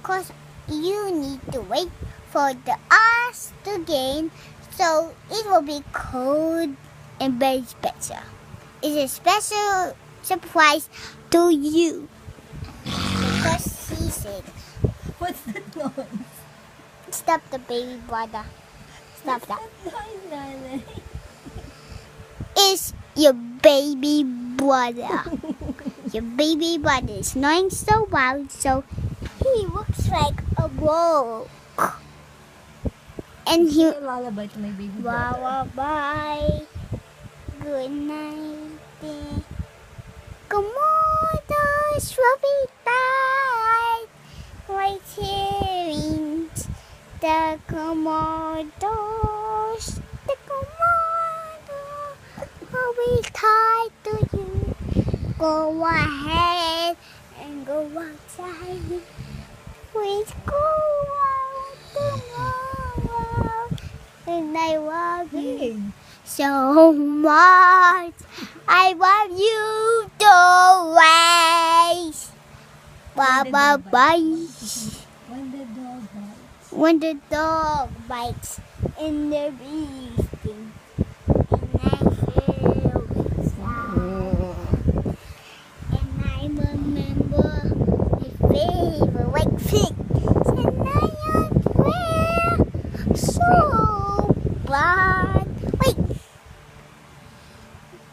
Because you need to wait for the us to gain, so it will be cold and very special. It's a special surprise to you. Because he said, What's that noise? stop the baby brother. Stop that. What's that noise, Nanay? It's your baby brother. Your baby brother is snoring so loud, so he looks like a wolf. And he Say a lullaby to my baby brother. bye. Good night. Komodos will be tied right here in the Komodos. The Komodos will be tied to you. Go ahead and go outside. Please go out tomorrow. And I love you Hey, so much. I love you always. Bye bye bye. when the dog When the dog bites. bites in the beasting, and I feel it sad. And I remember